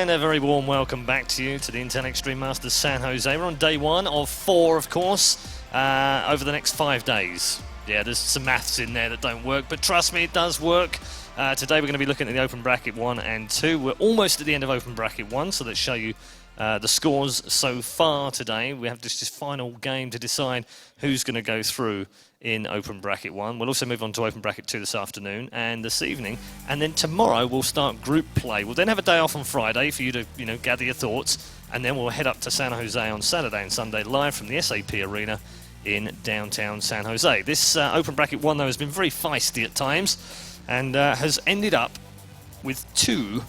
and a very warm welcome back to you to the Internet Extreme Masters San Jose. We're on day 1 of 4, of course, over the next 5 days. Yeah, there's some maths in there that don't work, but trust me, it does work. Today we're going to be looking at the Open Bracket 1 and 2. We're almost at the end of Open Bracket 1, so let's show you the scores so far today. We have this final game to decide who's going to go through in Open Bracket 1. We'll also move on to Open Bracket 2 this afternoon and this evening. And then tomorrow we'll start group play. We'll then have a day off on Friday for you to, gather your thoughts. And then we'll head up to San Jose on Saturday and Sunday live from the SAP Arena in downtown San Jose. This Open Bracket 1, though, has been very feisty at times and has ended up with 2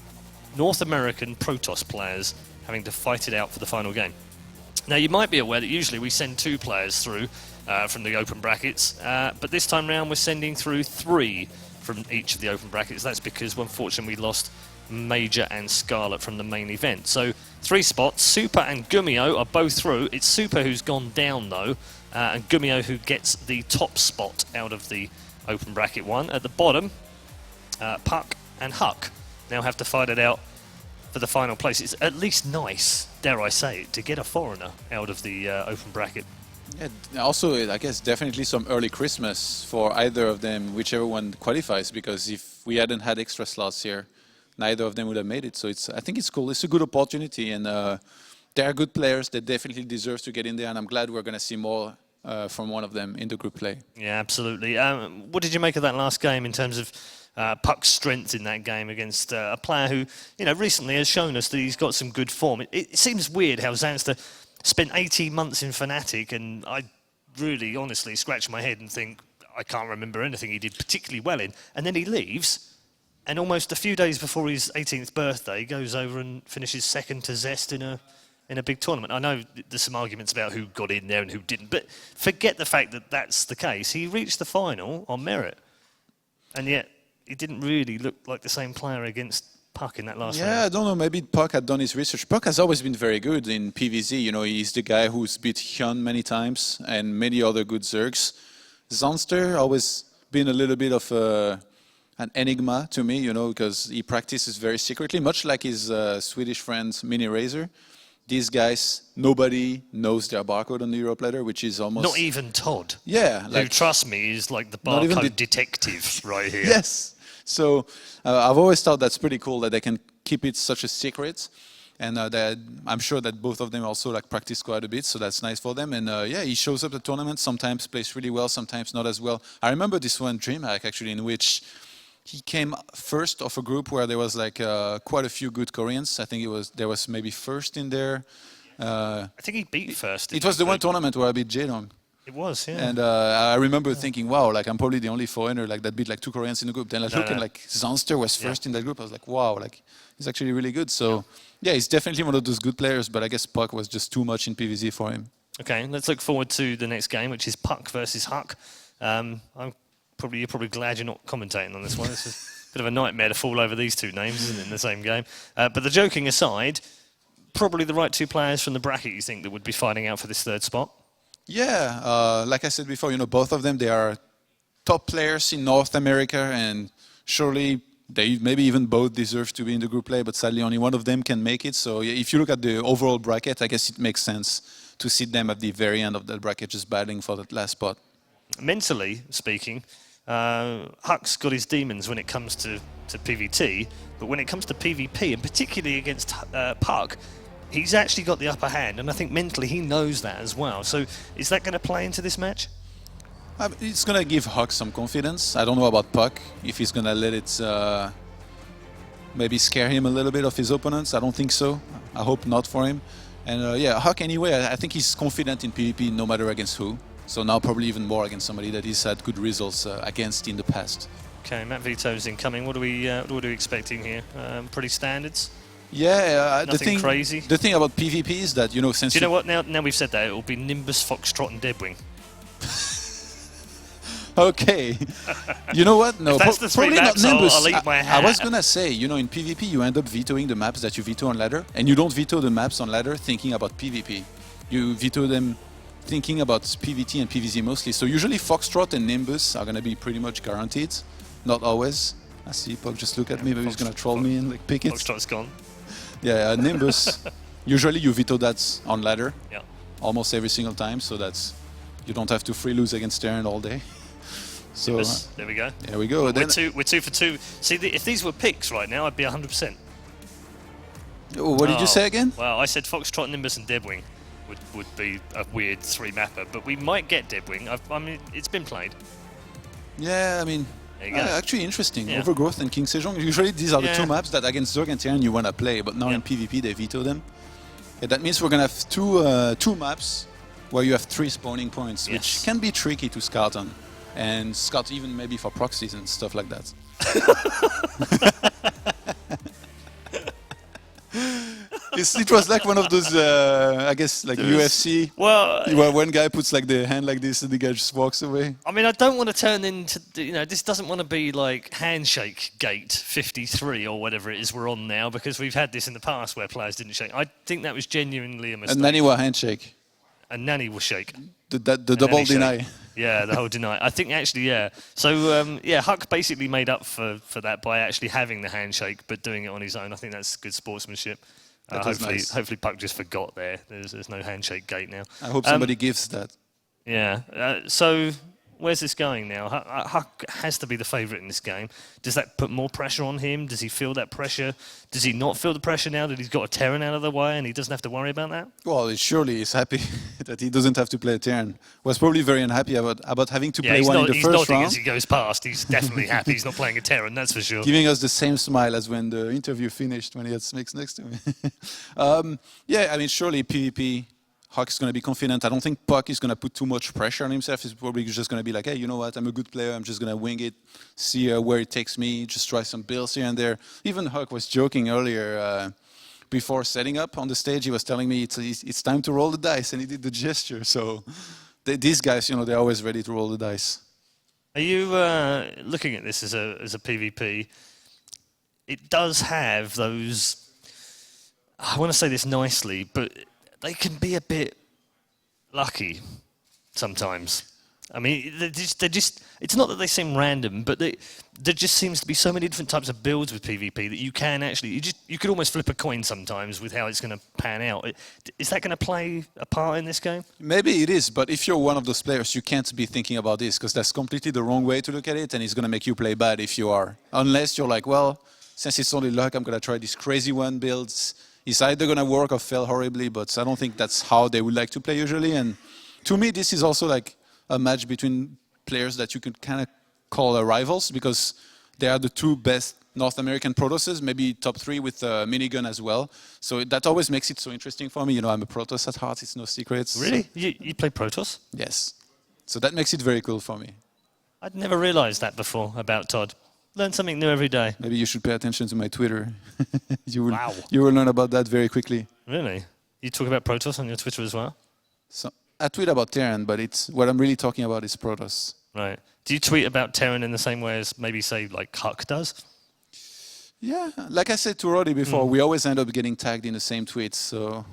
North American Protoss players having to fight it out for the final game. Now, you might be aware that usually we send 2 players through from the open brackets, but this time round we're sending through 3 from each of the open brackets. That's because, unfortunately, we lost Major and Scarlett from the main event. So 3 spots. Super and Gumio are both through. It's Super who's gone down, though, and Gumio who gets the top spot out of the Open Bracket 1. At the bottom, puCK and HuK now have to fight it out for the final place. It's at least nice, dare I say it, to get a foreigner out of the Open Bracket. Yeah, also, I guess, definitely some early Christmas for either of them, whichever one qualifies, because if we hadn't had extra slots here, neither of them would have made it. So I think it's cool. It's a good opportunity, and they're good players. They definitely deserve to get in there, and I'm glad we're going to see more from one of them in the group play. Yeah, absolutely. What did you make of that last game in terms of puCK's strength in that game against a player who, recently has shown us that he's got some good form? It seems weird how Zanster spent 18 months in Fnatic, and I really, honestly, scratch my head and think, I can't remember anything he did particularly well in. And then he leaves, and almost a few days before his 18th birthday, goes over and finishes second to Zest in a big tournament. I know there's some arguments about who got in there and who didn't, but forget the fact that that's the case. He reached the final on merit, and yet he didn't really look like the same player against puCK in that last round. Yeah, I don't know, maybe puCK had done his research. puCK has always been very good in PvZ. He's the guy who's beat HuK many times and many other good Zergs. Zanster always been a little bit of an enigma to me, because he practices very secretly, much like his Swedish friend Mini Razor. These guys, nobody knows their barcode on the Europe ladder, which is almost... Not even Todd. Yeah. Who, trust me, is like the barcode detective right here. Yes. So I've always thought that's pretty cool that they can keep it such a secret. And I'm sure that both of them also practice quite a bit, so that's nice for them. And yeah, he shows up at the tournament, sometimes plays really well, sometimes not as well. I remember this one DreamHack, actually, in which he came first of a group where there was quite a few good Koreans. I think there was maybe first in there. I think he beat first. It was the one tournament where I beat Jaedong. It was, yeah. And I remember thinking, wow, I'm probably the only foreigner that beat 2 Koreans in the group. Then looking Zanster was first in that group. I was like, wow, he's actually really good. So yeah, he's definitely one of those good players, but I guess puCK was just too much in PvZ for him. Okay, let's look forward to the next game, which is puCK versus HuK. You're probably glad you're not commentating on this one. It's a bit of a nightmare to fall over these 2 names, isn't it, in the same game? But the joking aside, probably the right 2 players from the bracket you think that would be fighting out for this 3rd spot? Yeah, like I said before, both of them, they are top players in North America, and surely they maybe even both deserve to be in the group play, but sadly only one of them can make it. So if you look at the overall bracket, I guess it makes sense to sit them at the very end of that bracket just battling for that last spot. Mentally speaking, HuK's got his demons when it comes to PvT, but when it comes to PvP, and particularly against puCK, he's actually got the upper hand, and I think mentally he knows that as well. So is that going to play into this match? It's going to give HuK some confidence. I don't know about puCK, if he's going to let it maybe scare him a little bit of his opponents. I don't think so. I hope not for him. And yeah, HuK anyway, I think he's confident in PvP no matter against who. So now probably even more against somebody that he's had good results against in the past. Okay, Matt Vito's incoming. What are we expecting here? Pretty standards? Yeah, nothing crazy. The thing about PvP is that, since... Do you know what? Now we've said that, it will be Nimbus, Foxtrot and Deadwing. Okay. You know what? No, that's the probably not Nimbus. I'll eat my hat. I was going to say, in PvP you end up vetoing the maps that you veto on ladder, and you don't veto the maps on ladder thinking about PvP. You veto them thinking about PvT and PvZ mostly. So usually Foxtrot and Nimbus are going to be pretty much guaranteed. Not always. I see puCK just look at me, maybe he's going to troll me and pick it. Foxtrot's gone. Yeah, Nimbus. Usually you veto that on ladder. Yeah. Almost every single time, so that's you don't have to free lose against Terran all day. So Nimbus, there we go. there we go. We're Then, two for two. See, if these were picks right now, I'd be 100%. what did you say again? Well, I said Foxtrot, Nimbus, and Deadwing would be a weird three-mapper, but we might get Deadwing. I mean, it's been played. Yeah, I mean, There you go. actually interesting. Yeah. Overgrowth and King Sejong. Usually these are the Yeah. two maps that against Zerg and Terran you want to play, but now in PvP they veto them. Yeah, that means we're gonna have two maps where you have 3 spawning points, Yes. which can be tricky to scout on, and scout even maybe for proxies and stuff like that. It was like one of those, I guess, like UFC. Well, Where one guy puts like the hand like this and the guy just walks away. I mean, I don't want to turn into, this doesn't want to be like Handshake Gate 53 or whatever it is we're on now, because we've had this in the past where players didn't shake. I think that was genuinely a mistake. And Naniwa handshake. And Nanny will shake. The double Nanny deny. shake. Yeah, the whole deny. I think actually, yeah. So, HuK basically made up for that by actually having the handshake, but doing it on his own. I think that's good sportsmanship. That was Hopefully, nice. hopefully puCK just forgot there. There's no handshake gate now. I hope somebody gives that. Yeah. So where's this going now? HuK has to be the favourite in this game. Does that put more pressure on him? Does he feel that pressure? Does he not feel the pressure now that he's got a Terran out of the way and he doesn't have to worry about that? Well, surely he's happy that he doesn't have to play a Terran. Was probably very unhappy about having to play he's one not, in the he's first nodding round. as he goes past. He's definitely happy he's not playing a Terran, that's for sure. Giving us the same smile as when the interview finished when he had Smix next to me. Yeah, I mean, surely PvP, HuK is going to be confident. I don't think puCK is going to put too much pressure on himself. He's probably just going to be like, hey, you know what? I'm a good player. I'm just going to wing it, see where it takes me, just try some builds here and there. Even HuK was joking earlier before setting up on the stage. He was telling me it's time to roll the dice, and he did the gesture. So these guys, they're always ready to roll the dice. Are you looking at this as a PvP? It does have those, I want to say this nicely, but they can be a bit lucky sometimes. I mean, they're just it's not that they seem random, but there just seems to be so many different types of builds with PvP that you can actually, you could almost flip a coin sometimes with how it's going to pan out. Is that going to play a part in this game? Maybe it is, but if you're one of those players, you can't be thinking about this, because that's completely the wrong way to look at it, and it's going to make you play bad if you are. Unless you're like, well, since it's only luck, I'm going to try these crazy one builds. It's either going to work or fail horribly, but I don't think that's how they would like to play usually. And to me, this is also like a match between players that you could kind of call rivals, because they are the 2 best North American Protosses, maybe top 3 with minigun as well. So that always makes it so interesting for me. I'm a Protoss at heart, it's no secret. Really? So, You play Protoss? yes. So that makes it very cool for me. I'd never realised that before about Todd. Learn something new every day. Maybe you should pay attention to my Twitter. Wow. You will learn about that very quickly. Really? You talk about Protoss on your Twitter as well? So I tweet about Terran, but what I'm really talking about is Protoss. Right. Do you tweet about Terran in the same way as maybe, say, like HuK does? Yeah, like I said to Roddy before, we always end up getting tagged in the same tweets, so...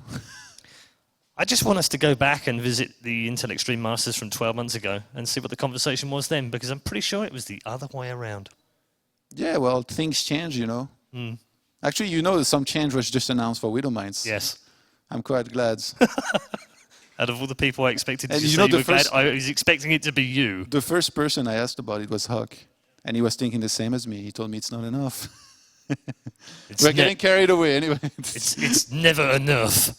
I just want us to go back and visit the Intel Extreme Masters from 12 months ago and see what the conversation was then, because I'm pretty sure it was the other way around. Yeah, well, things change, Actually, that some change was just announced for Widowmines. Yes. I'm quite glad. Out of all the people I expected to And say you know you the were glad, first- I was expecting it to be you. The first person I asked about it was HuK, and he was thinking the same as me. He told me it's not enough. We're getting carried away anyway. It's never enough.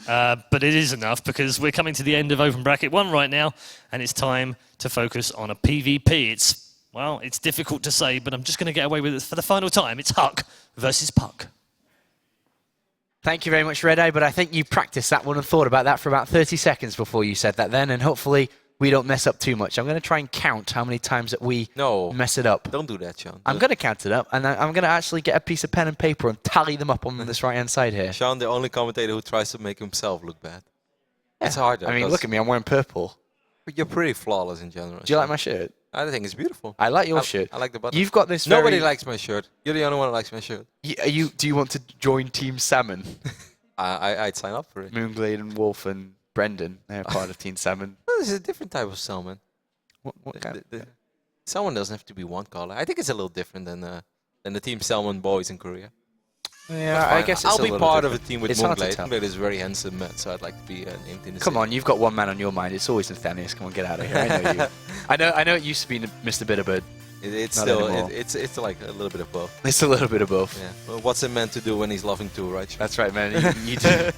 But it is enough, because we're coming to the end of Open Bracket 1 right now, and it's time to focus on a PvP. It's difficult to say, but I'm just going to get away with it for the final time. It's HuK versus puCK. Thank you very much, Red Eye, but I think you practiced that one and thought about that for about 30 seconds before you said that then, and hopefully we don't mess up too much. I'm going to try and count how many times that we mess it up. Don't do that, Sean. I'm going to count it up, and I'm going to actually get a piece of pen and paper and tally them up on this right-hand side here. Sean, the only commentator who tries to make himself look bad. It's hard, though. I mean, look at me, I'm wearing purple. You're pretty flawless in general. Do you like my shirt? I think it's beautiful. I like your shirt. I like the button. You've got this Nobody likes my shirt. You're the only one who likes my shirt. Do you want to join Team Salmon? I'd sign up for it. Moonglade and Wolf and Brendan, they're part of Team Salmon. Well, this is a different type of salmon. What kind of? Salmon doesn't have to be one color. I think it's a little different than the Team Salmon boys in Korea. Yeah, I guess it's I'll a be little part of a different. team with It's hard to Moonblade. tell. Moonblade is a very handsome man, so I'd like to be named in the Come city. on, you've got one man on your mind. It's always Nathanius. Come on, get out of here. I know you. I know it used to be Mr. Bitterbird. It's Not still anymore. it's like a little bit of both. It's a little bit of both. Yeah. Well, what's a man to do when he's loving too, right? That's right, man. You do.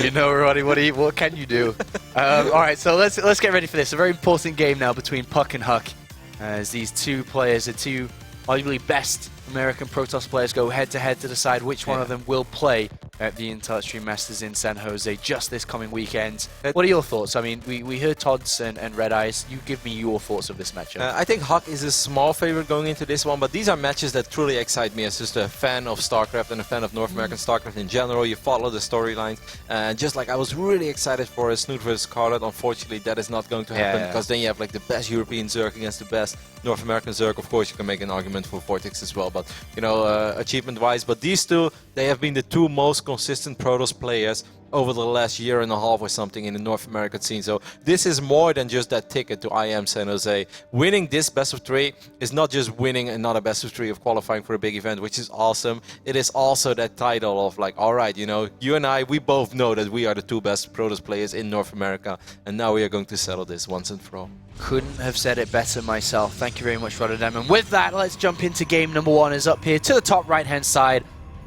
You know, Roddy. What can you do? All right, so let's get ready for this. A very important game now between puCK and HuK, as these two players, the two arguably best American Protoss players, go head-to-head to decide which one of them will play at the Intel Extreme Masters in San Jose just this coming weekend. What are your thoughts? I mean, we heard Todd's and Red Eyes. You give me your thoughts of this matchup. I think HuK is a small favorite going into this one, but these are matches that truly excite me as just a fan of StarCraft and a fan of North American StarCraft in general. You follow the storylines, and just like I was really excited for a Snoot vs Scarlett, unfortunately that is not going to happen, because then you have like the best European Zerg against the best North American Zerg. Of course, you can make an argument for Vortex as well, but you know, achievement-wise. But these two, they have been the two most consistent Protoss players over the last year and a half or something in the North American scene. So this is more than just that ticket to IEM San Jose. Winning this best of 3 is not just winning another best of 3 of qualifying for a big event, which is awesome. It is also that title of like, all right, you know, you and I, we both know that we are the two best Protoss players in North America, and now we are going to settle this once and for all. Couldn't have said it better myself. Thank you very much, Rotterdam. And with that, let's jump into game number 1. Is up here to the top right-hand side,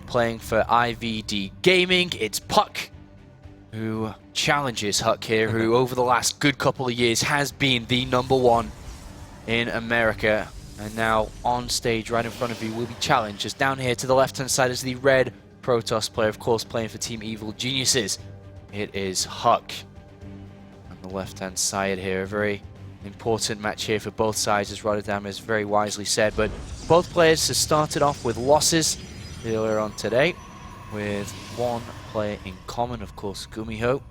playing for IVD Gaming. It's puCK, who challenges HuK here, who over the last good couple of years has been the #1 in America. And now on stage right in front of you will be challenged. Just down here to the left-hand side is the red Protoss player, of course, playing for Team Evil Geniuses. It is HuK. On the left-hand side here, a very important match here for both sides, as Rotterdam has very wisely said. But both players have started off with losses earlier on today, with one player in common, of course, Gumiho.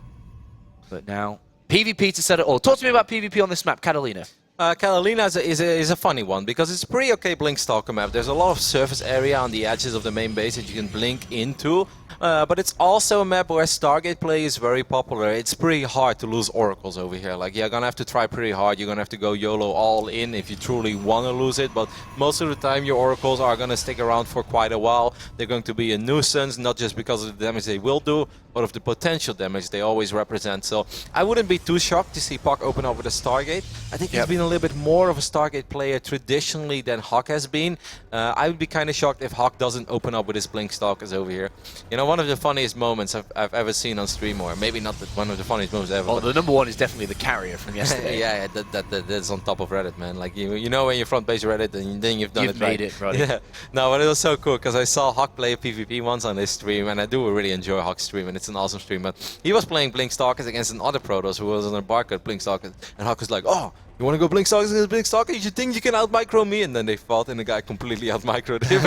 But now, PvP to set it all. Talk to me about PvP on this map, Catalina. Catalina is a funny one, because it's a pretty okay Blink Stalker map. There's a lot of surface area on the edges of the main base that you can blink into. But it's also a map where Stargate play is very popular. It's pretty hard to lose oracles over here. Like, you're gonna have to try pretty hard. You're gonna have to go YOLO all in if you truly want to lose it. But most of the time, your oracles are gonna stick around for quite a while. They're going to be a nuisance, not just because of the damage they will do, but of the potential damage they always represent. So I wouldn't be too shocked to see puCK open up with a Stargate. I think he's been a little bit more of a Stargate player traditionally than HuK has been. I would be kind of shocked if HuK doesn't open up with his Blink Stalkers over here. You know, one of the funniest moments I've ever seen on stream, or maybe not one of the funniest moments ever. Well, the #1 is definitely the carrier from yesterday. yeah, that's on top of Reddit, man. Like, you know, when you're front page Reddit, and then you've done it right. You've made it, right? Yeah. No, but it was so cool, because I saw HuK play a PvP once on this stream, and I do really enjoy HuK's stream, and it's an awesome stream. But he was playing Blink Stalkers against another Protoss who was on a barcode Blink Stalkers, and HuK was like, oh, you want to go Blink Stalkers against Blink Stalker? You think you can out-micro me? And then they fought, and the guy completely out-microed him.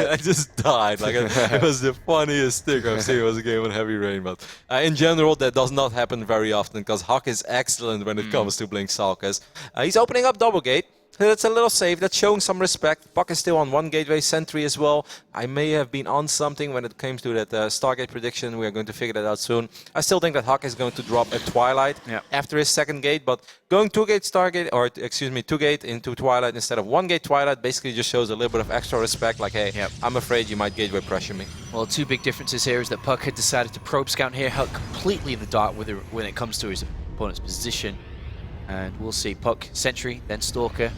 I just died. Like, it was the funniest thing I've seen. It was a game on Heavy Rain. But in general, that does not happen very often, because HuK is excellent when it comes to Blink Stalkers. He's opening up Double Gate. That's a little safe. That's showing some respect. puCK is still on 1 gateway sentry as well. I may have been on something when it came to that Stargate prediction. We are going to figure that out soon. I still think that HuK is going to drop a Twilight after his second gate, but going 2-gate Stargate, or excuse me, 2-gate into Twilight instead of 1-gate Twilight basically just shows a little bit of extra respect. Like, hey, I'm afraid you might gateway pressure me. Well, two big differences here is that puCK had decided to probe scout here, HuK completely in the dark when it comes to his opponent's position. And we'll see puCK, Sentry, then Stalker.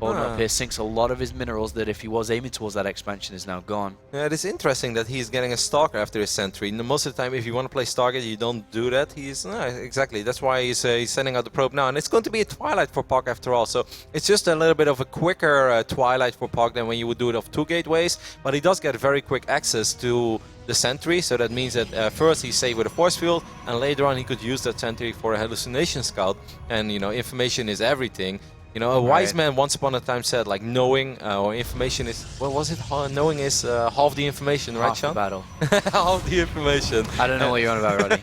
Holding up here, sinks a lot of his minerals that if he was aiming towards that expansion is now gone. Yeah, it is interesting that he's getting a Stalker after his Sentry. Most of the time, if you want to play Stargate, you don't do that. He's exactly. That's why he's sending out the probe now. And it's going to be a Twilight for puCK after all. So it's just a little bit of a quicker Twilight for puCK than when you would do it off 2 gateways. But he does get very quick access to the Sentry, so that means that first he's safe with a force field, and later on he could use that Sentry for a hallucination scout. And, you know, information is everything. You know, a wise man once upon a time said, like, knowing or information is, what was it? Knowing is half the information, right, Sean? Half the battle. Half the information. I don't know what you're on about, Roddy.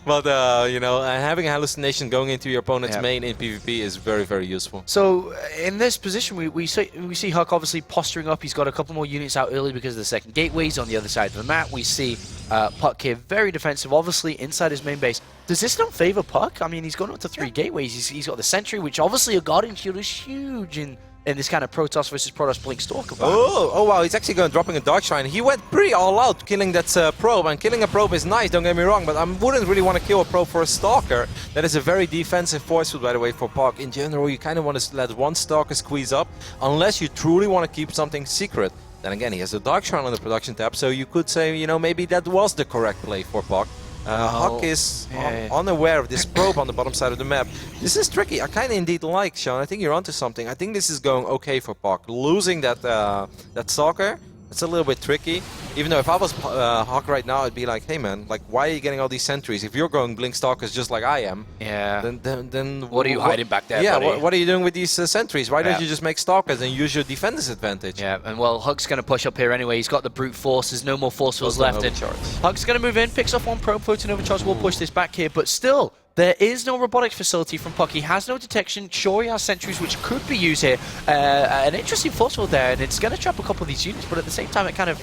But, you know, having a hallucination going into your opponent's main in PvP is very, very useful. So, in this position, we see HuK obviously posturing up. He's got a couple more units out early because of the second gateway. He's on the other side of the map. We see puCK here, very defensive, obviously inside his main base. Does this not favor puCK? I mean, he's gone up to 3 gateways. He's got the Sentry, which obviously a Guardian Shield is huge in in this kind of Protoss versus Protoss Blink Stalker battle. Oh wow, he's actually going dropping a Dark Shrine. He went pretty all out killing that probe, and killing a probe is nice, don't get me wrong, but I wouldn't really want to kill a probe for a Stalker. That is a very defensive force field, by the way, for puCK. In general, you kind of want to let one Stalker squeeze up, unless you truly want to keep something secret. Then again, he has a Dark Shrine on the production tab, so you could say, you know, maybe that was the correct play for puCK. HuK is unaware of this probe on the bottom side of the map. This is tricky. I kind of indeed like, Sean. I think you're onto something. I think this is going okay for puCK. Losing that that Stalker, it's a little bit tricky. Even though if I was HuK right now, I'd be like, hey man, like why are you getting all these sentries? If you're going Blink Stalkers just like I am, then what are you hiding back there, yeah, buddy? what are you doing with these sentries? Why don't you just make Stalkers and use your defender's advantage? Yeah, and well, HuK's going to push up here anyway. He's got the brute force. There's no more force fields left. HuK's going to move in, picks off one probe, floating overcharge. We'll push this back here, but still, there is no robotics facility from puCK. He has no detection. Sure, he has sentries, which could be used here. An interesting force field there, and it's going to trap a couple of these units, but at the same time, it kind of,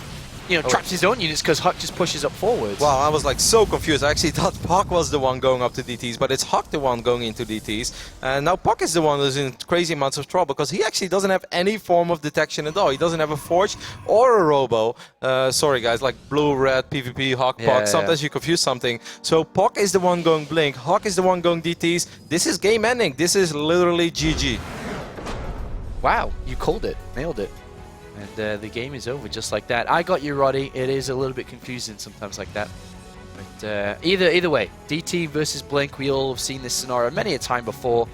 you know, traps his own units because HuK just pushes up forwards. Wow, I was like so confused. I actually thought puCK was the one going up to DTs, but it's HuK the one going into DTs. And now puCK is the one who's in crazy amounts of trouble because he actually doesn't have any form of detection at all. He doesn't have a Forge or a Robo. Sorry guys, like blue, red, PvP, HuK, puCK. Sometimes you confuse something. So puCK is the one going Blink. HuK is the one going DTs. This is game ending. This is literally GG. Wow, you called it. Nailed it. And the game is over just like that. I got you, Roddy. It is a little bit confusing sometimes like that. But either way, DT versus Blink, we all have seen this scenario many a time before.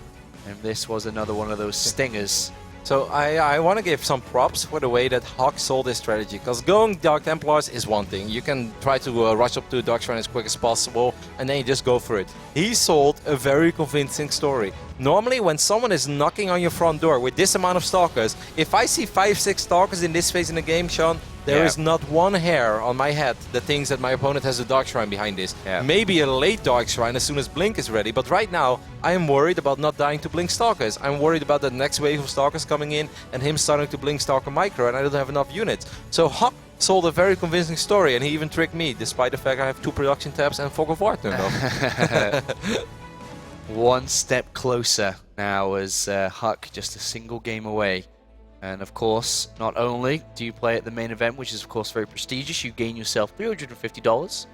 And this was another one of those stingers. So I want to give some props for the way that HuK sold this strategy, because going Dark Templars is one thing. You can try to rush up to a Dark Shrine as quick as possible, and then you just go for it. He sold a very convincing story. Normally, when someone is knocking on your front door with this amount of Stalkers, if I see 5-6 Stalkers in this phase in the game, Sean, there is not one hair on my head that thinks that my opponent has a Dark Shrine behind this. Maybe a late Dark Shrine as soon as Blink is ready, but right now I am worried about not dying to Blink Stalkers. I'm worried about the next wave of Stalkers coming in and him starting to Blink Stalker Micro, and I don't have enough units. So HuK sold a very convincing story, and he even tricked me, despite the fact I have 2 production tabs and Fog of War turned off. One step closer now as HuK just a single game away. And of course, not only do you play at the main event, which is of course very prestigious, you gain yourself $350,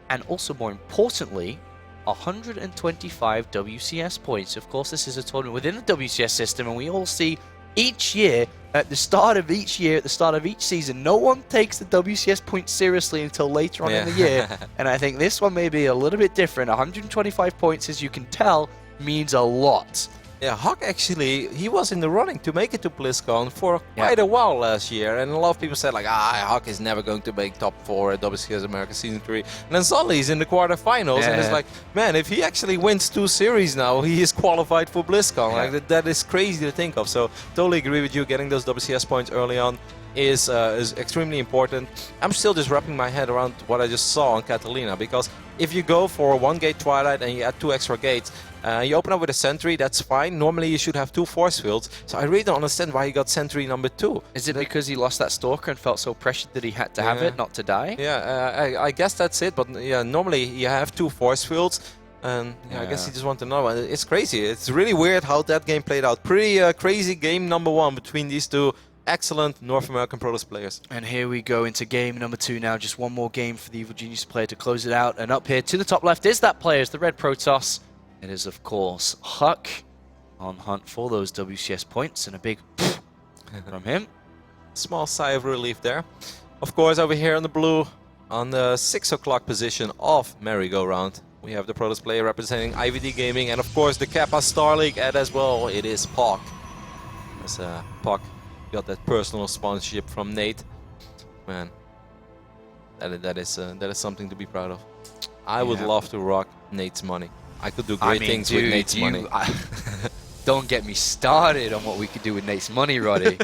and also more importantly, 125 WCS points. Of course, this is a tournament within the WCS system, and we all see each year, at the start of each year, at the start of each season, no one takes the WCS points seriously until later on in the year. And I think this one may be a little bit different. 125 points, as you can tell, means a lot. Yeah, HuK actually, he was in the running to make it to BlizzCon for quite a while last year, and a lot of people said like, HuK is never going to make top 4 at WCS America Season 3, and then suddenly he's in the quarterfinals, and it's like, man, if he actually wins 2 series now, he is qualified for BlizzCon. Like that is crazy to think of. So totally agree with you, getting those WCS points early on is extremely important. I'm still just wrapping my head around what I just saw on Catalina, because if you go for 1 gate Twilight and you add 2 extra gates, you open up with a sentry, that's fine. Normally you should have 2 force fields, so I really don't understand why he got sentry number 2. Is it because he lost that Stalker and felt so pressured that he had to have it, not to die? Yeah, I guess that's it, but yeah, normally you have 2 force fields, and I guess he just wanted to know. It's crazy. It's really weird how that game played out. Pretty crazy game number 1 between these 2 excellent North American Protoss players. And here we go into game number 2 now. Just one more game for the Evil Genius player to close it out. And up here to the top left is that player, is the red Protoss. It is, of course, HuK on hunt for those WCS points, and a big from him. Small sigh of relief there. Of course, over here on the blue, on the 6 o'clock position of merry-go-round, we have the Protoss player representing IVD Gaming, and of course the Kappa Star League, and as well, it is puCK. As puCK got that personal sponsorship from Nate. Man, that is something to be proud of. I would love to rock Nate's money. I could do great things with Nate's money. Don't get me started on what we could do with Nate's money, Roddy.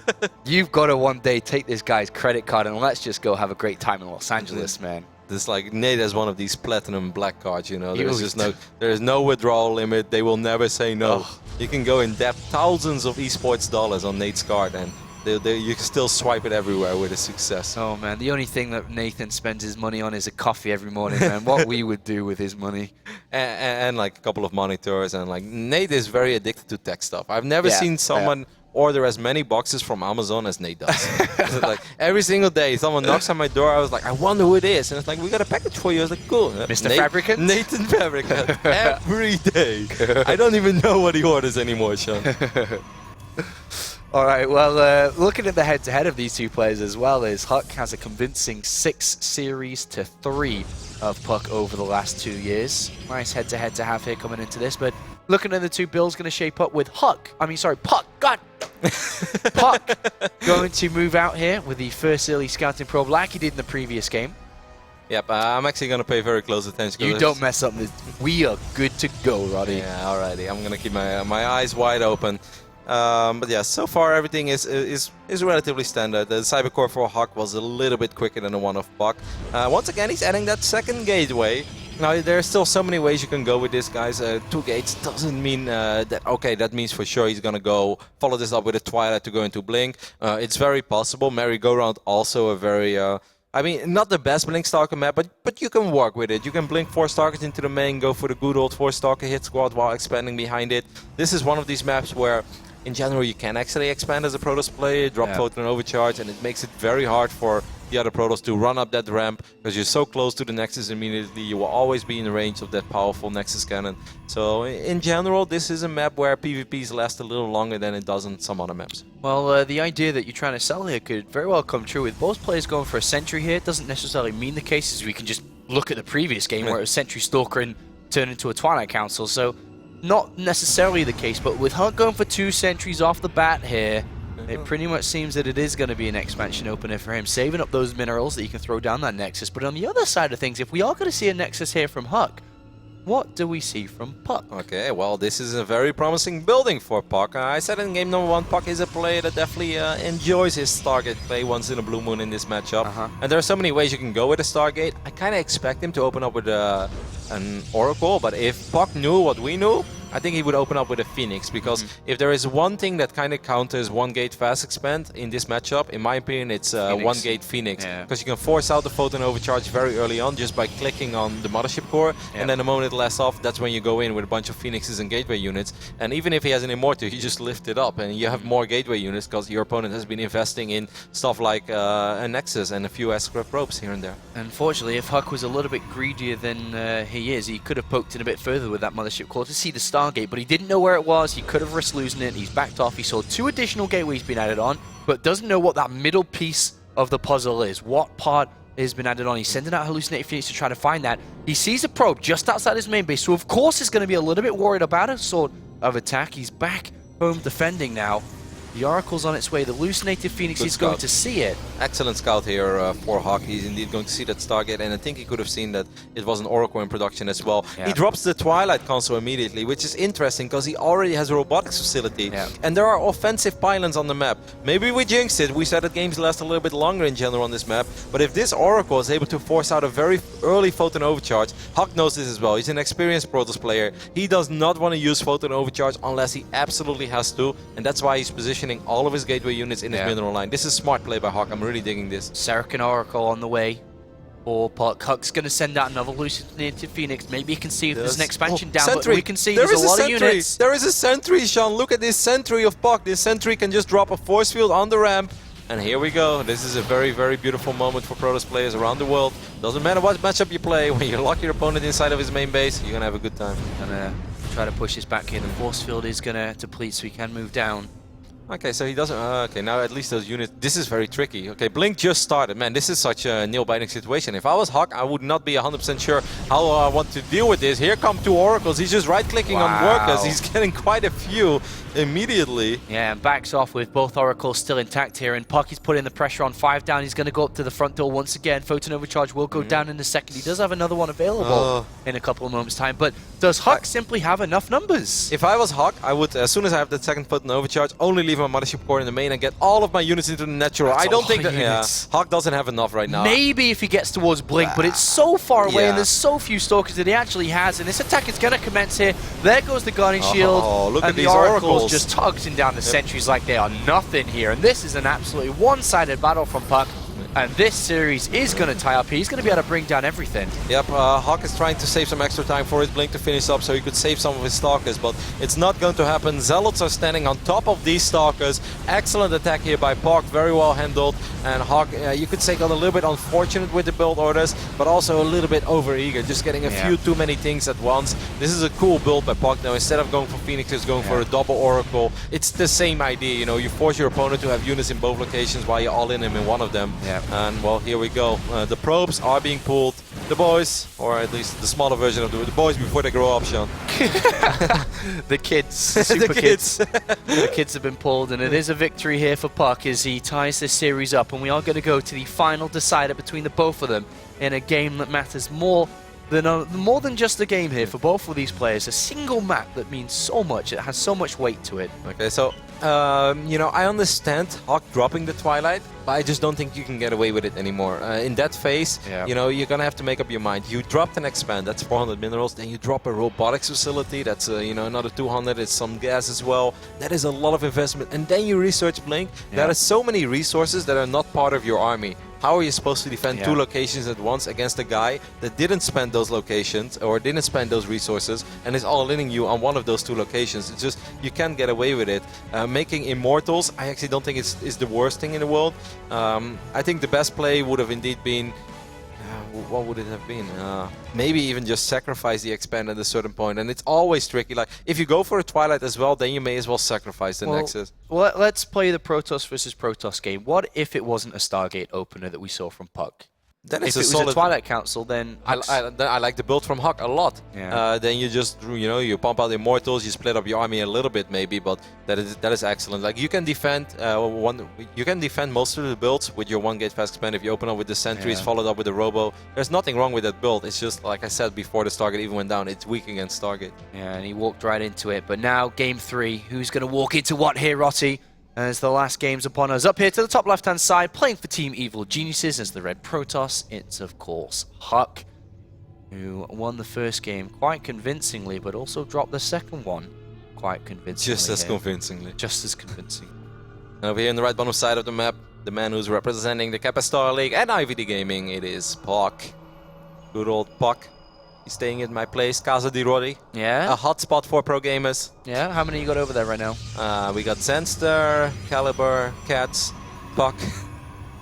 You've got to one day take this guy's credit card and let's just go have a great time in Los Angeles, man. It's like Nate has one of these platinum black cards, you know. There's no withdrawal limit. They will never say no. You can go in debt thousands of esports dollars on Nate's card, and you can still swipe it everywhere with a success. Oh man, the only thing that Nathan spends his money on is a coffee every morning, man. What we would do with his money. And like a couple of monitors, and like Nate is very addicted to tech stuff. I've never seen someone order as many boxes from Amazon as Nate does. Like every single day, someone knocks on my door. I was like, I wonder who it is, and it's like, we got a package for you. I was like, cool. Mr. Fabricant? Nathan Fabricant. Every day. I don't even know what he orders anymore, Sean. All right, well, looking at the head-to-head of these two players as well, is HuK has a convincing 6 series to 3 of puCK over the last 2 years. Nice head-to-head to have here coming into this, but looking at the two builds going to shape up with puCK, God! puCK going to move out here with the first early scouting probe like he did in the previous game. Yep, I'm actually going to pay very close attention. You don't mess up this. We are good to go, Roddy. Yeah, alrighty. I'm going to keep my eyes wide open. But yeah, so far everything is relatively standard. The Cybercore for HuK was a little bit quicker than the one of puCK. Once again, he's adding that second gateway. Now, there are still so many ways you can go with this, guys. 2 gates doesn't mean that, okay, that means for sure he's going to go follow this up with a Twilight to go into Blink. It's very possible. Merry-Go-Round also a very... I mean, not the best Blink Stalker map, but you can work with it. You can Blink 4 Stalkers into the main, go for the good old 4 Stalker hit squad while expanding behind it. This is one of these maps where, in general, you can actually expand as a Protoss player, drop Photon Overcharge, and it makes it very hard for the other Protoss to run up that ramp, because you're so close to the Nexus immediately. You will always be in range of that powerful Nexus cannon. So in general, this is a map where PvPs last a little longer than it does on some other maps. Well, the idea that you're trying to sell here could very well come true with both players going for a Sentry here. It doesn't necessarily mean the case, as we can just look at the previous game where it was Sentry Stalker and turned into a Twilight Council. So not necessarily the case, but with HuK going for 2 sentries off the bat here, it pretty much seems that it is going to be an expansion opener for him, saving up those minerals that you can throw down that Nexus. But on the other side of things, if we are going to see a Nexus here from HuK, what do we see from puCK? Okay, well, this is a very promising building for puCK. I said in game number 1, puCK is a player that definitely enjoys his Stargate play once in a blue moon in this matchup. And there are so many ways you can go with a Stargate. I kind of expect him to open up with an Oracle, but if puCK knew what we knew, I think he would open up with a Phoenix, because if there is one thing that kind of counters 1 gate fast expand in this matchup, in my opinion, it's 1 gate Phoenix. Because you can force out the Photon Overcharge very early on just by clicking on the Mothership Core, and then the moment it lasts off, that's when you go in with a bunch of Phoenixes and Gateway units. And even if he has an Immortal, you just lift it up and you have more Gateway units, because your opponent has been investing in stuff like a Nexus and a few StarCraft ropes here and there. Unfortunately, if HuK was a little bit greedier than he is, he could have poked in a bit further with that Mothership Core to see the Stargate, but he didn't know where it was. He could have risked losing it. He's backed off. He saw 2 additional gateways being added on, but doesn't know what that middle piece of the puzzle is. What part has been added on? He's sending out Hallucinated Phoenix to try to find that. He sees a probe just outside his main base, so of course he's going to be a little bit worried about a sort of attack. He's back home defending now. The Oracle's on its way. The Hallucinated Phoenix is going to see it. Excellent scout here for HuK. He's indeed going to see that Stargate, and I think he could have seen that it was an Oracle in production as well. He drops the Twilight console immediately, which is interesting because he already has a robotics facility. And there are offensive pylons on the map. Maybe we jinxed it. We said that games last a little bit longer in general on this map. But if this Oracle is able to force out a very early Photon Overcharge, HuK knows this as well. He's an experienced Protoss player. He does not want to use Photon Overcharge unless he absolutely has to. And that's why he's positioning all of his gateway units in his mineral line. This is smart play by HuK. I'm really digging this. Saracen Oracle on the way for puCK. HuK's going to send out another Hallucinated Phoenix. Maybe you can see if there's an expansion down, but we can see there's a lot of units. There is a sentry, Sean. Look at this sentry of puCK. This sentry can just drop a force field on the ramp. And here we go. This is a very, very beautiful moment for Protoss players around the world. Doesn't matter what matchup you play. When you lock your opponent inside of his main base, you're going to have a good time. Gonna try to push this back here. The force field is going to deplete, so he can move down. Okay, so he doesn't... okay, now at least those units... This is very tricky. Okay, Blink just started. Man, this is such a nail-biting situation. If I was HuK, I would not be 100% sure how I want to deal with this. Here come 2 Oracles. He's just right-clicking on workers. He's getting quite a few immediately. Yeah, and backs off with both Oracles still intact here. And puCK is putting the pressure on 5 down. He's going to go up to the front door once again. Photon Overcharge will go down in a second. He does have another one available in a couple of moments' time. But does HuK simply have enough numbers? If I was HuK, I would, as soon as I have that second Photon Overcharge, only leave my Mothership Core in the main and get all of my units into the natural. I don't think that HuK doesn't have enough right now. Maybe if he gets towards Blink, but it's so far away and there's so few Stalkers that he actually has. And this attack is going to commence here. There goes the Guardian Shield. Look and at the these Oracles just tugging down the sentries like they are nothing here. And this is an absolutely one-sided battle from puCK. And this series is going to tie up. He's going to be able to bring down everything. Yep, HuK is trying to save some extra time for his Blink to finish up so he could save some of his Stalkers, but it's not going to happen. Zealots are standing on top of these Stalkers. Excellent attack here by puCK, very well handled. And HuK, you could say, got a little bit unfortunate with the build orders, but also a little bit overeager, just getting a few too many things at once. This is a cool build by puCK now. Instead of going for Phoenixes, going for a double Oracle. It's the same idea, you know, you force your opponent to have units in both locations while you all in him in one of them. And well, here we go. The probes are being pulled. The boys, or at least the smaller version of the boys before they grow up, Sean. The kids, super kids. The kids have been pulled, and it is a victory here for puCK as he ties this series up. And we are going to go to the final decider between the both of them in a game that matters more than just a game here for both of these players. A single map that means so much. It has so much weight to it. Okay, so you know, I understand HuK dropping the Twilight, but I just don't think you can get away with it anymore. In that phase, you know, you're gonna have to make up your mind. You dropped an expand, that's 400 minerals. Then you drop a robotics facility, that's you know, another 200. It's some gas as well. That is a lot of investment. And then you research Blink. There are so many resources that are not part of your army. How are you supposed to defend two locations at once against a guy that didn't spend those locations or didn't spend those resources and is all-inning you on one of those two locations? It's just, you can't get away with it. Making Immortals, I actually don't think is the worst thing in the world. I think the best play would have indeed been, what would it have been? Maybe even just sacrifice the expand at a certain point, and it's always tricky. Like, if you go for a Twilight as well, then you may as well sacrifice the Nexus. Well, let's play the Protoss versus Protoss game. What if it wasn't a Stargate opener that we saw from puCK? Then if it's it was a Twilight Council, then I like the build from HuK a lot. Then you just, you know, you pump out Immortals, you split up your army a little bit maybe, but that is excellent. Like, you can defend most of the builds with your 1-gate fast expand if you open up with the sentries followed up with the Robo. There's nothing wrong with that build. It's just, like I said before the Stargate even went down, it's weak against Stargate. Yeah, and he walked right into it. But now game 3, who's going to walk into what here, Rotti? As the last game's upon us. Up here to the top left-hand side, playing for Team Evil Geniuses as the Red Protoss, it's of course HuK, who won the first game quite convincingly, but also dropped the second one quite convincingly. Just as convincingly. Just as convincing. And over here on the right bottom side of the map, the man who's representing the Kappa Star League and IVD Gaming, it is puCK. Good old puCK. He's staying in my place, Casa di Rodi. Yeah. A hotspot for pro gamers. Yeah, how many you got over there right now? We got Zenster, Caliber, Cats, puCK.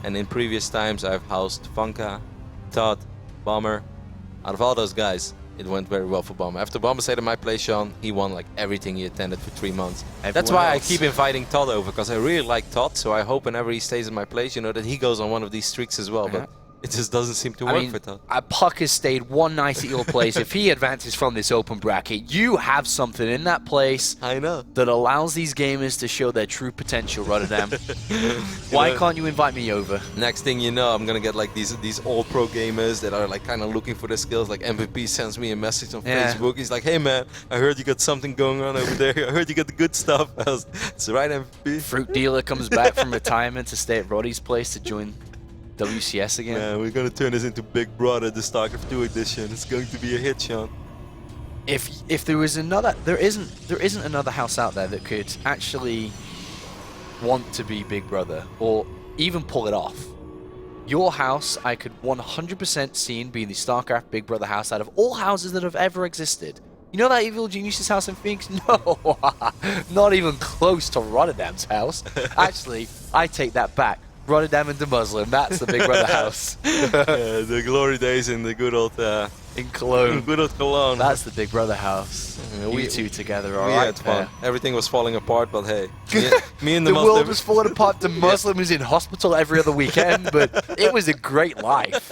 And in previous times I've housed Funka, Todd, Bomber. Out of all those guys, it went very well for Bomber. After Bomber stayed in my place, Sean, he won like everything he attended for 3 months. That's why I keep inviting Todd over, because I really like Todd, so I hope whenever he stays in my place, you know, that he goes on one of these streaks as well. But it just doesn't seem to work for Todd. puCK has stayed one night at your place. If he advances from this open bracket, you have something in that place. I know. That allows these gamers to show their true potential, Rotterdam. Why can't you invite me over? Next thing you know, I'm gonna get like these old pro gamers that are like kind of looking for their skills. Like MVP sends me a message on Facebook. He's like, "Hey man, I heard you got something going on over there. I heard you got the good stuff." It's right, MVP. Fruit dealer comes back from retirement to stay at Roddy's place to join WCS again. Yeah, we're gonna turn this into Big Brother, the StarCraft 2 edition. It's going to be a hit, Sean. If there was another, there isn't another house out there that could actually want to be Big Brother or even pull it off. Your house, I could 100% see being the StarCraft Big Brother house out of all houses that have ever existed. You know that Evil Geniuses house in Phoenix? No, not even close to Rotterdam's house. Actually, I take that back. Rotterdam and the Muslim, that's the Big Brother house. The glory days in the good old in Cologne. Good old Cologne. That's the Big Brother house. We two together, all we right. had fun. Everything was falling apart, but hey, me and the Muslim. world was falling apart. The Muslim was in hospital every other weekend, but it was a great life.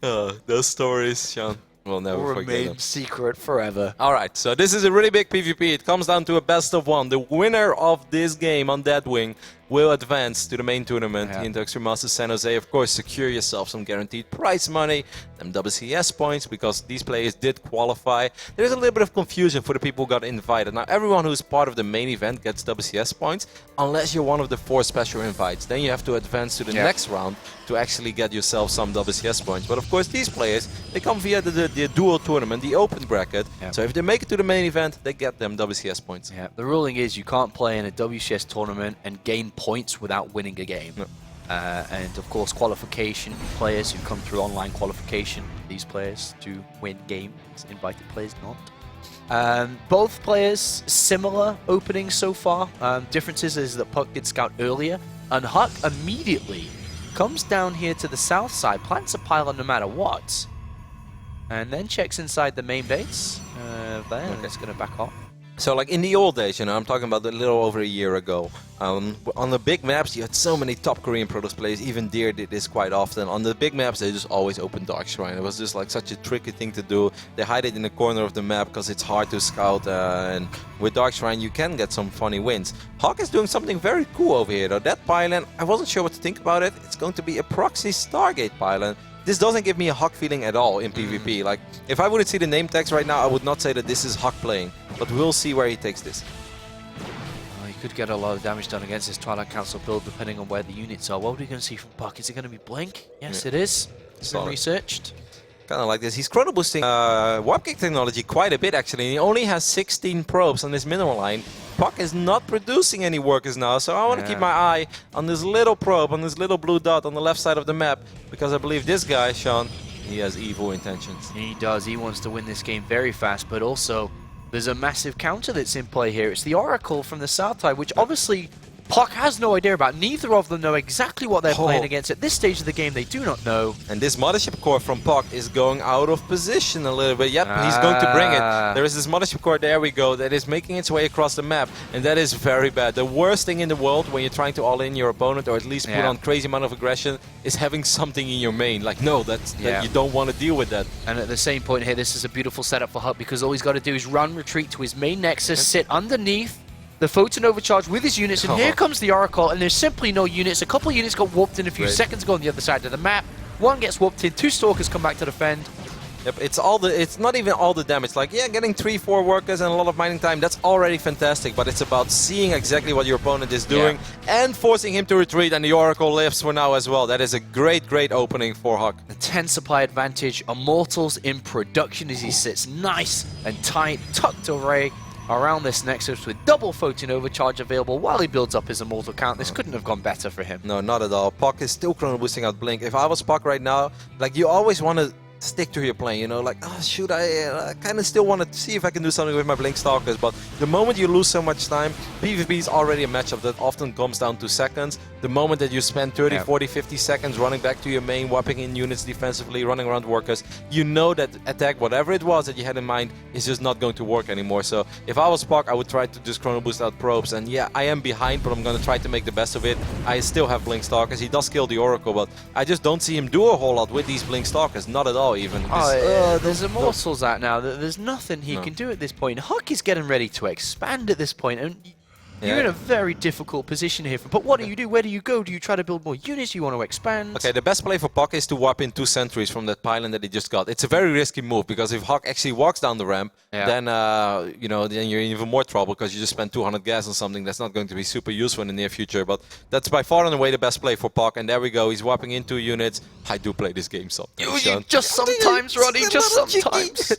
Those stories, Sean. We'll never forget them. Remain secret forever. Alright, so this is a really big PvP. It comes down to a best of one. The winner of this game on Deadwing will advance to the main tournament into Extreme Masters San Jose. Of course, secure yourself some guaranteed prize money, them WCS points, because these players did qualify. There's a little bit of confusion for the people who got invited. Now, everyone who's part of the main event gets WCS points, unless you're one of the 4 special invites. Then you have to advance to the next round to actually get yourself some WCS points. But of course, these players, they come via the dual tournament, the open bracket. So if they make it to the main event, they get them WCS points. The ruling is you can't play in a WCS tournament and gain points without winning a game. and of course qualification players who come through online qualification, these players to win games, invited players not. Both players similar openings so far. Differences is that puCK did scout earlier, and HuK immediately comes down here to the south side, plants a pylon no matter what, and then checks inside the main base. There, it's going to back off. So like in the old days, you know, I'm talking about a little over a year ago, on the big maps you had so many top Korean Protoss players, even Deer did this quite often. On the big maps they just always opened Dark Shrine. It was just like such a tricky thing to do. They hide it in the corner of the map because it's hard to scout, and with Dark Shrine you can get some funny wins. HuK is doing something very cool over here though. That pylon, I wasn't sure what to think about it. It's going to be a proxy Stargate pylon. This doesn't give me a HuK feeling at all in PvP. Like, if I wouldn't see the name tags right now, I would not say that this is HuK playing. But we'll see where he takes this. He could get a lot of damage done against this Twilight Council build, depending on where the units are. What are we going to see from puCK? Is it going to be Blink? Yes, it is. It's been researched. Kind of like this. He's chrono boosting warp kick technology quite a bit, actually. And he only has 16 probes on this mineral line. puCK is not producing any workers now, so I want to keep my eye on this little probe, on this little blue dot on the left side of the map, because I believe this guy, Sean, he has evil intentions. He does. He wants to win this game very fast, but also there's a massive counter that's in play here. It's the Oracle from the south side, which obviously puCK has no idea about. Neither of them know exactly what they're playing against. At this stage of the game, they do not know. And this Mothership Core from puCK is going out of position a little bit. Yep, he's going to bring it. There is this Mothership Core, there we go, that is making its way across the map. And that is very bad. The worst thing in the world when you're trying to all-in your opponent, or at least put on crazy amount of aggression, is having something in your main. Like, no, that you don't want to deal with that. And at the same point here, this is a beautiful setup for HuK, because all he's got to do is run, retreat to his main nexus, sit underneath the Photon Overcharge with his units, and here comes the Oracle, and there's simply no units. A couple of units got warped in a few seconds ago on the other side of the map. One gets warped in, 2 Stalkers come back to defend. Yep, it's not even all the damage. Like, yeah, getting 3-4 workers and a lot of mining time, that's already fantastic, but it's about seeing exactly what your opponent is doing and forcing him to retreat, and the Oracle lives for now as well. That is a great, great opening for HuK. The 10 supply advantage, Immortals in production as he sits nice and tight, tucked away around this nexus with double Photon Overcharge available while he builds up his Immortal count. This couldn't have gone better for him. No, not at all. puCK is still chrono boosting out Blink. If I was puCK right now, like, you always want to stick to your plane, you know, like, oh shoot, I kind of still want to see if I can do something with my Blink Stalkers, but the moment you lose so much time, PvP is already a matchup that often comes down to seconds. The moment that you spend 30, 40, 50 seconds running back to your main, whopping in units defensively, running around workers, you know that attack, whatever it was that you had in mind, is just not going to work anymore. So if I was puCK, I would try to just chrono boost out probes, and yeah, I am behind, but I'm going to try to make the best of it. I still have Blink Stalkers. He does kill the Oracle, but I just don't see him do a whole lot with these Blink Stalkers, not at all even. There's Immortals out now. There's nothing he can do at this point. HuK is getting ready to expand at this point, and you're in a very difficult position here. But what do you do? Where do you go? Do you try to build more units? Do you want to expand? Okay, the best play for puCK is to warp in 2 sentries from that pylon that he just got. It's a very risky move, because if HuK actually walks down the ramp, then you know, then you're in even more trouble, because you just spent 200 gas on something that's not going to be super useful in the near future. But that's by far and away the best play for puCK, and there we go. He's warping in 2 units. I do play this game sometimes. Just sometimes, Ronnie. Just sometimes.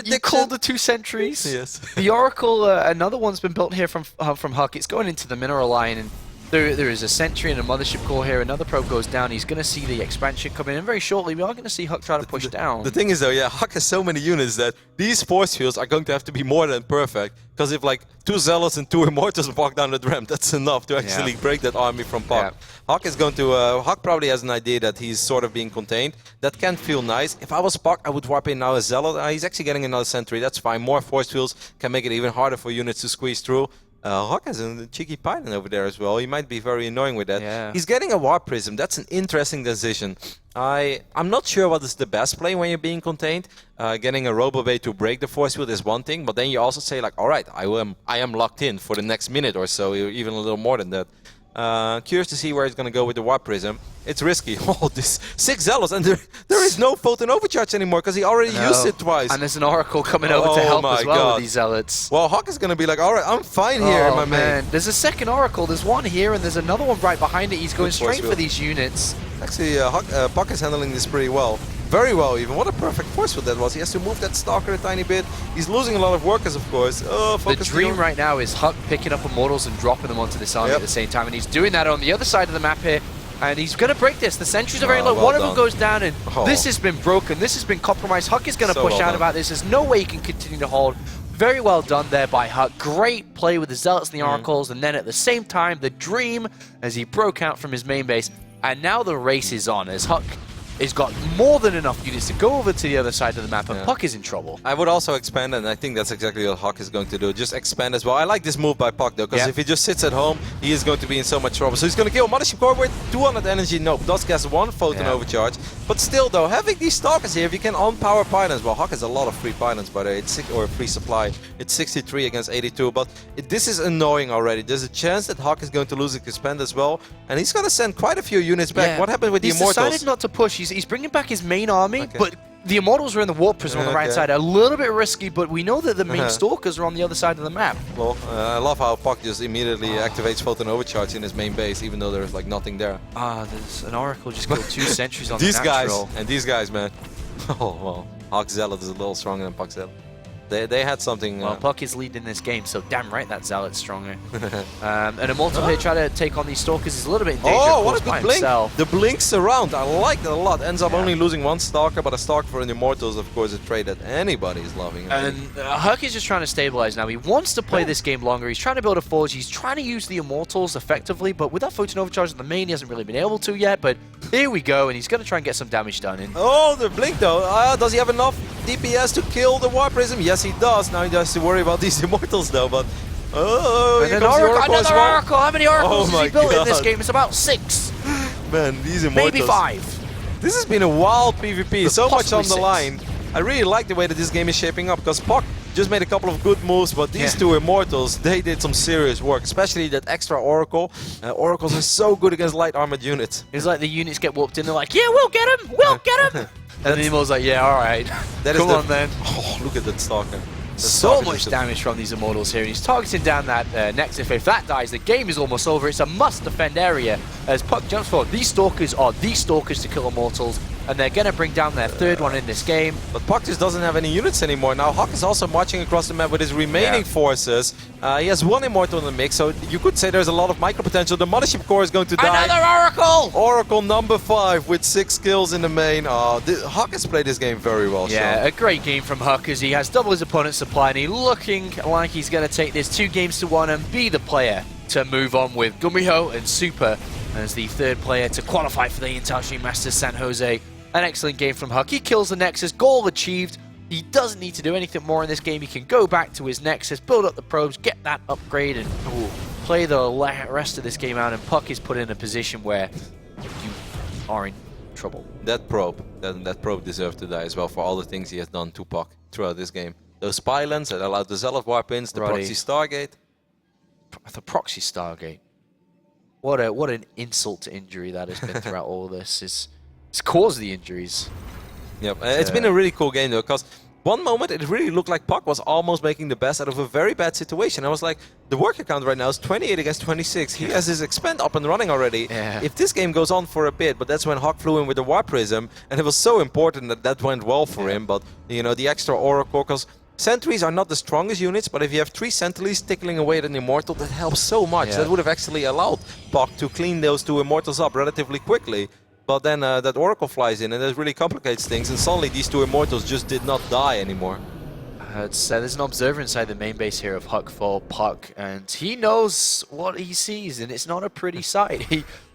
You called the 2 sentries. Yes. The Oracle, another one's been built here from HuK. It's going into the mineral line, and there is a sentry and a Mothership Core here. Another probe goes down. He's going to see the expansion come in, and very shortly we are going to see HuK try to push down. The thing is though, HuK has so many units that these force fields are going to have to be more than perfect, because if like 2 Zealots and 2 Immortals walk down the ramp, that's enough to actually break that army from puCK. HuK is going to, HuK probably has an idea that he's sort of being contained. That can feel nice. If I was puCK, I would warp in now a Zealot. He's actually getting another sentry, that's fine. More force fields can make it even harder for units to squeeze through. HuK has a cheeky pylon over there as well. He might be very annoying with that. He's getting a Warp Prism. That's an interesting decision. I'm not sure what is the best play when you're being contained. Getting a Robobay to break the force field is one thing, but then you also say like, all right, I am locked in for the next minute or so, even a little more than that. Curious to see where he's going to go with the Warp Prism. It's risky. Oh, this 6 Zealots, and there is no Photon Overcharge anymore, because he already used it twice. And there's an Oracle coming over to help as well with these Zealots. Well, HuK is going to be like, all right, I'm fine here, my man. There's a second Oracle. There's one here, and there's another one right behind it. He's going straight for these units. Actually, puCK is handling this pretty well. Very well, even. What a perfect force field that was. He has to move that Stalker a tiny bit. He's losing a lot of workers, of course. The dream right now is HuK picking up Immortals and dropping them onto this army at the same time, and he's doing that on the other side of the map here. And he's going to break this. The sentries are very low. Well One of them done. goes down, and this has been broken. This has been compromised. HuK is going to push out about this. There's no way he can continue to hold. Very well done there by HuK. Great play with the Zealots and the Oracles, and then at the same time, the Dream as he broke out from his main base. And now the race is on as HuK has got more than enough units to go over to the other side of the map, and puCK is in trouble. I would also expand, and I think that's exactly what HuK is going to do. Just expand as well. I like this move by puCK, though, because if he just sits at home, he is going to be in so much trouble. So he's going to kill Mothership Core with 200 energy. Nope, does get one photon overcharge. But still, though, having these Stalkers here, if you can on-power pylons, well, HuK has a lot of free pylons, by the way, or free supply. It's 63 against 82, but this is annoying already. There's a chance that HuK is going to lose his expand as well, and he's going to send quite a few units back. What happened with the Immortals? He's decided not to push. He's bringing back his main army, but the Immortals are in the Warp Prism on the right side. A little bit risky, but we know that the main Stalkers are on the other side of the map. Well, I love how puCK just immediately activates Photon Overcharge in his main base, even though there's like nothing there. There's an Oracle just killed 2 sentries on these the natural. These guys, man. Oh, well, HuK Zealot is a little stronger than puCK Zealot. They had something... Well, puCK is leading this game, so damn right that Zealot's stronger. And Immortal here trying to take on these Stalkers is a little bit in danger, oh, what a good blink! himself. The blinks around, I like that a lot. Ends up only losing 1 Stalker, but a Stalker for an Immortals, of course, a trade that anybody is loving. And HuK is just trying to stabilize now. He wants to play this game longer. He's trying to build a forge. He's trying to use the Immortals effectively, but with that Photon Overcharge on the main, he hasn't really been able to yet. But here we go, and he's going to try and get some damage done. Oh, the blink though. Does he have enough DPS to kill the Warp Prism? Yes, he does. Now he has to worry about these Immortals though, but... Oh, and another Oracle! How many Oracles has he built in this game? It's about 6. Man, these Immortals... Maybe 5. This has been a wild PvP, so much on the line. I really like the way that this game is shaping up, because puCK just made a couple of good moves, but these 2 Immortals, they did some serious work, especially that extra Oracle. Oracles are so good against light armored units. It's like the units get whooped in, they're like, yeah, we'll get him! We'll get him! And the Immortal's like, yeah, alright. Come on, then. Oh, look at that Stalker. So much damage from these Immortals here, and he's targeting down that Nexus. If that dies, the game is almost over. It's a must-defend area as puCK jumps forward. These Stalkers are the Stalkers to kill Immortals, and they're going to bring down their 3rd one in this game. But puCK just doesn't have any units anymore. Now HuK is also marching across the map with his remaining forces. He has 1 Immortal in the mix, so you could say there's a lot of micro potential. The Mothership Core is going to die. Another Oracle! Oracle number 5 with 6 kills in the main. HuK has played this game very well. Yeah, a great game from HuK as he has double his opponent's supply, and he's looking like he's going to take this 2 games to 1 and be the player to move on with Gumiho and Super as the 3rd player to qualify for the Intel Extreme Masters San Jose. An excellent game from HuK. He kills the Nexus, goal achieved. He doesn't need to do anything more in this game. He can go back to his Nexus, build up the probes, get that upgrade, and play the rest of this game out. And puCK is put in a position where you are in trouble. That probe deserved to die as well for all the things he has done to puCK throughout this game. Those pylons that allowed the Zealot Warpins, the proxy Stargate. The proxy Stargate. What an insult to injury that has been throughout all this. It's caused the injuries. Yep, it's been a really cool game though, because one moment it really looked like puCK was almost making the best out of a very bad situation. I was like, the worker count right now is 28 against 26. He has his expand up and running already. If this game goes on for a bit, but that's when HuK flew in with the Warp Prism, and it was so important that that went well for him. But you know, the extra Oracle, because Sentries are not the strongest units, but if you have 3 Sentries tickling away at an Immortal, that helps so much. That would have actually allowed puCK to clean those 2 Immortals up relatively quickly. But then that Oracle flies in, and that really complicates things, and suddenly these 2 Immortals just did not die anymore. There's an observer inside the main base here of HuK for puCK, and he knows what he sees, and it's not a pretty sight.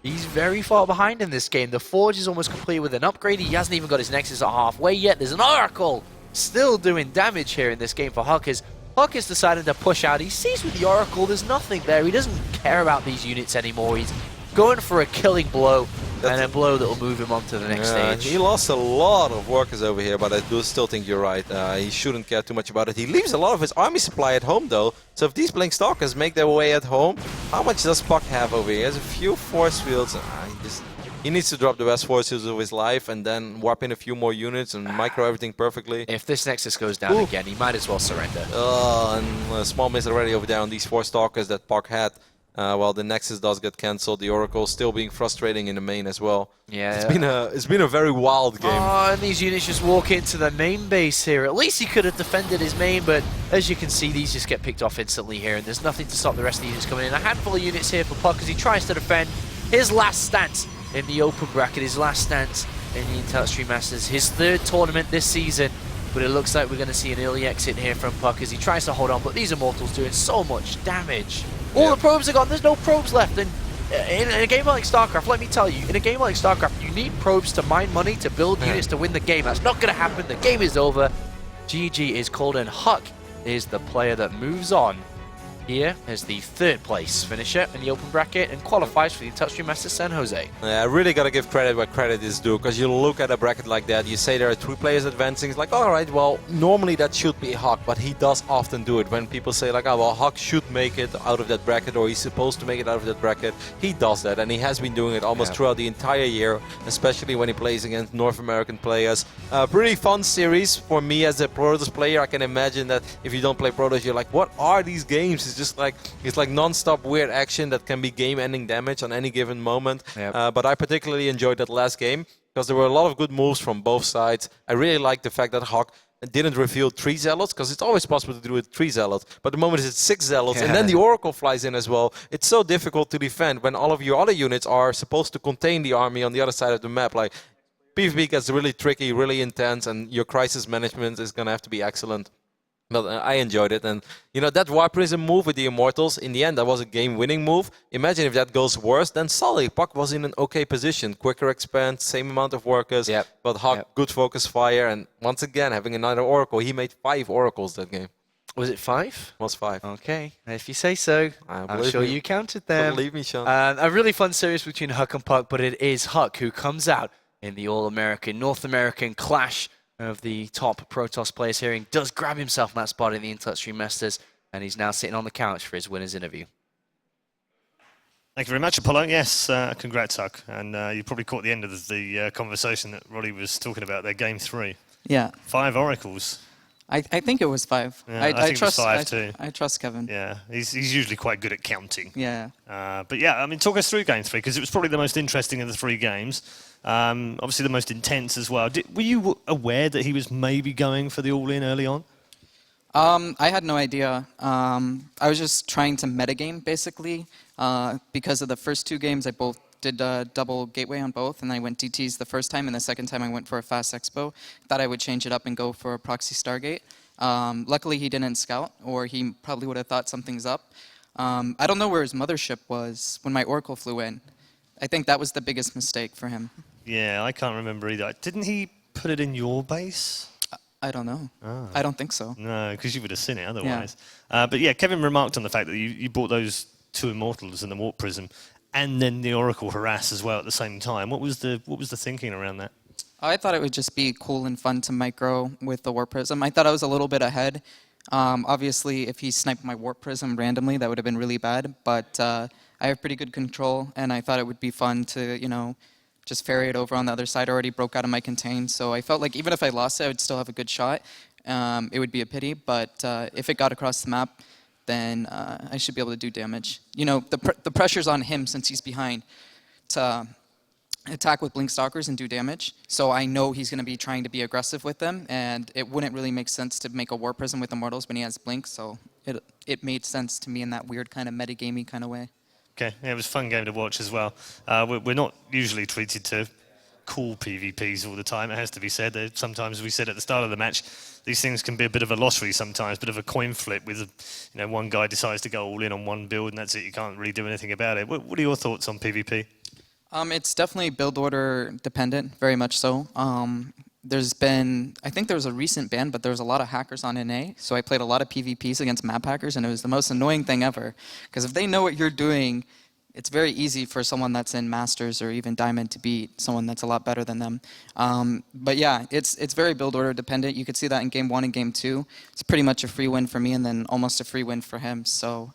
He's very far behind in this game. The Forge is almost complete with an upgrade. He hasn't even got his Nexus at halfway yet. There's an Oracle still doing damage here in this game for HuK, as HuK has decided to push out. He sees with the Oracle there's nothing there. He doesn't care about these units anymore. He's going for a killing blow, and a blow that will move him on to the next stage. He lost a lot of workers over here, but I do still think you're right. He shouldn't care too much about it. He leaves a lot of his army supply at home, though. So if these Blink Stalkers make their way at home, how much does puCK have over here? He has a few force fields. He needs to drop the best force fields of his life and then warp in a few more units and micro everything perfectly. If this Nexus goes down again, he might as well surrender. And a small miss already over there on these 4 Stalkers that puCK had. Well, the Nexus does get cancelled. The Oracle still being frustrating in the main as well. Yeah, it's been a very wild game. Oh, and these units just walk into the main base here. At least he could have defended his main, but as you can see, these just get picked off instantly here, and there's nothing to stop the rest of the units coming in. A handful of units here for puCK as he tries to defend his last stance in the open bracket, his last stance in the Intel Extreme Masters, his third tournament this season. But it looks like we're going to see an early exit here from puCK as he tries to hold on, but these Immortals doing so much damage. All the probes are gone, there's no probes left, and in a game like StarCraft, let me tell you, in a game like StarCraft, you need probes to mine money, to build units, to win the game. That's not going to happen, the game is over. GG is called, and HuK is the player that moves on here as the third place finisher in the open bracket and qualifies for the Intel Extreme Masters San Jose. Yeah, I really got to give credit where credit is due, because you look at a bracket like that, you say there are 3 players advancing, it's like, all right, well, normally that should be HuK, but he does often do it. When people say like, oh, well, HuK should make it out of that bracket, or he's supposed to make it out of that bracket, he does that, and he has been doing it almost throughout the entire year, especially when he plays against North American players. Pretty fun series for me as a Protoss player. I can imagine that if you don't play Protoss, you're like, what are these games? It's like non-stop weird action that can be game-ending damage on any given moment. But I particularly enjoyed that last game because there were a lot of good moves from both sides. I really liked the fact that HuK didn't reveal 3 Zealots, because it's always possible to do it 3 Zealots. But the moment it's 6 Zealots, and then the Oracle flies in as well, it's so difficult to defend when all of your other units are supposed to contain the army on the other side of the map. Like, PvP gets really tricky, really intense, and your crisis management is going to have to be excellent. But I enjoyed it, and you know, that Warp Prism move with the Immortals, in the end that was a game-winning move. Imagine if that goes worse, then solid. puCK was in an okay position, quicker expand, same amount of workers, but HuK, good focus fire, and once again, having another Oracle, he made 5 Oracles that game. Was it 5? It was 5. Okay, if you say so, I'm sure you counted them. Believe me, Sean. A really fun series between HuK and puCK, but it is HuK who comes out in the All-American, North American clash of the top Protoss players here, and does grab himself that spot in the Intel Extreme Masters, and he's now sitting on the couch for his winner's interview. Thank you very much, Apollo. Yes, congrats, HuK. And you probably caught the end of the conversation that Roddy was talking about there, Game 3. Yeah. 5 Oracles. I think it was 5. Yeah, I think trust, it was 5 too. I trust Kevin. Yeah, he's usually quite good at counting. Yeah. But yeah, I mean, talk us through Game 3, because it was probably the most interesting of the 3 games. Obviously the most intense as well. Were you aware that he was maybe going for the all-in early on? I had no idea. I was just trying to metagame, basically. Because of the first 2 games, I both did double gateway on both, and I went DTs the first time, and the second time I went for a fast expo. Thought I would change it up and go for a proxy Stargate. Luckily, he didn't scout, or he probably would have thought something's up. I don't know where his mothership was when my Oracle flew in. I think that was the biggest mistake for him. Yeah, I can't remember either. Didn't he put it in your base? I don't know. Oh. I don't think so. No, because you would have seen it otherwise. Yeah. But yeah, Kevin remarked on the fact that you bought those 2 Immortals and the Warp Prism, and then the Oracle Harass as well at the same time. What was the thinking around that? I thought it would just be cool and fun to micro with the Warp Prism. I thought I was a little bit ahead. Obviously, if he sniped my Warp Prism randomly, that would have been really bad. But I have pretty good control, and I thought it would be fun to, you know, just ferry it over on the other side. I already broke out of my contain, so I felt like even if I lost it, I would still have a good shot. It would be a pity, but if it got across the map, then I should be able to do damage. You know, the pressure's on him since he's behind to attack with Blink Stalkers and do damage. So I know he's going to be trying to be aggressive with them, and it wouldn't really make sense to make a War Prism with Immortals when he has Blink, so it made sense to me in that weird kind of metagamey kind of way. Okay, yeah, it was a fun game to watch as well. We're not usually treated to cool PvPs all the time, it has to be said. Sometimes we said at the start of the match, these things can be a bit of a lottery sometimes, a bit of a coin flip with, one guy decides to go all in on one build and that's it, you can't really do anything about it. What are your thoughts on PvP? It's definitely build order dependent, very much so. There's been, I think there was a recent ban, but there was a lot of hackers on NA, so I played a lot of PvPs against map hackers, and it was the most annoying thing ever. Because if they know what you're doing, it's very easy for someone that's in Masters or even Diamond to beat someone that's a lot better than them. But yeah, it's very build order dependent. You could see that in Game 1 and Game 2. It's pretty much a free win for me, and then almost a free win for him. So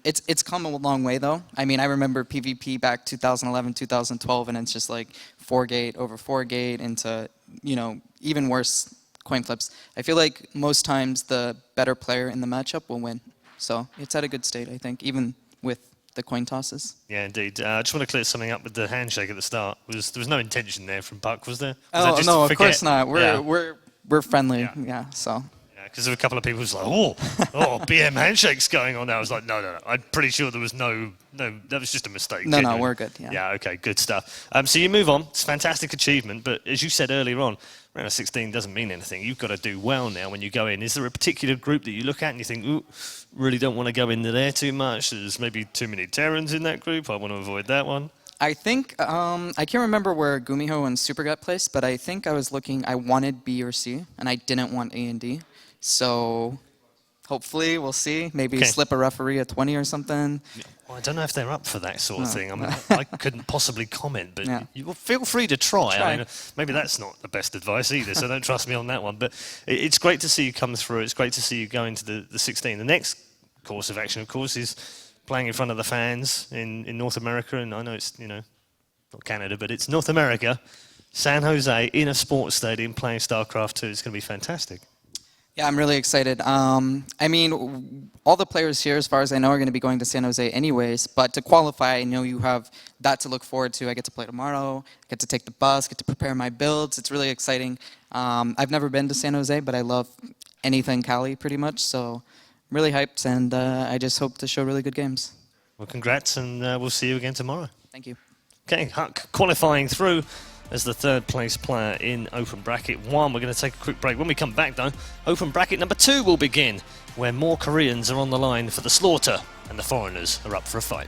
it's come a long way, though. I mean, I remember PvP back 2011, 2012, and it's just like 4-gate over 4-gate into, even worse coin flips. I feel like most times the better player in the matchup will win. So it's at a good state, I think, even with the coin tosses. Yeah, indeed. I just want to clear something up with the handshake at the start. There was no intention there from puCK, was there? Oh, no, of course not. We're friendly, yeah, so. Yeah, Because there were a couple of people who was like, oh, BM handshake's going on now. I was like, no. I'm pretty sure there was no, that was just a mistake. No, genuine. we're good. Yeah. Yeah, okay, good stuff. So you move on. It's a fantastic achievement, but as you said earlier on, round of 16 doesn't mean anything. You've got to do well now when you go in. Is there a particular group that you look at and you think, ooh, really don't want to go into there too much? There's maybe too many Terrans in that group. I want to avoid that one. I think, I can't remember where Gumiho and Super got placed, but I think I was looking, I wanted B or C, and I didn't want A and D. So hopefully we'll see. Maybe slip a referee a 20 or something. Well, I don't know if they're up for that sort of thing. I mean, I couldn't possibly comment, but you feel free to try. I mean, maybe that's not the best advice either, so don't trust me on that one. But it's great to see you come through. It's great to see you go into the 16. The next course of action, of course, is playing in front of the fans in North America, and I know it's, not Canada, but it's North America, San Jose, in a sports stadium playing StarCraft 2. It's going to be fantastic. Yeah, I'm really excited. I mean, all the players here, as far as I know, are going to be going to San Jose anyways, but to qualify, I know you have that to look forward to. I get to play tomorrow, I get to take the bus, get to prepare my builds. It's really exciting. I've never been to San Jose, but I love anything Cali pretty much, so I'm really hyped, and I just hope to show really good games. Well, congrats, and we'll see you again tomorrow. Thank you. Okay, Huck qualifying through as the third place player in open bracket 1. We're going to take a quick break. When we come back though, open bracket number 2 will begin, where more Koreans are on the line for the slaughter and the foreigners are up for a fight.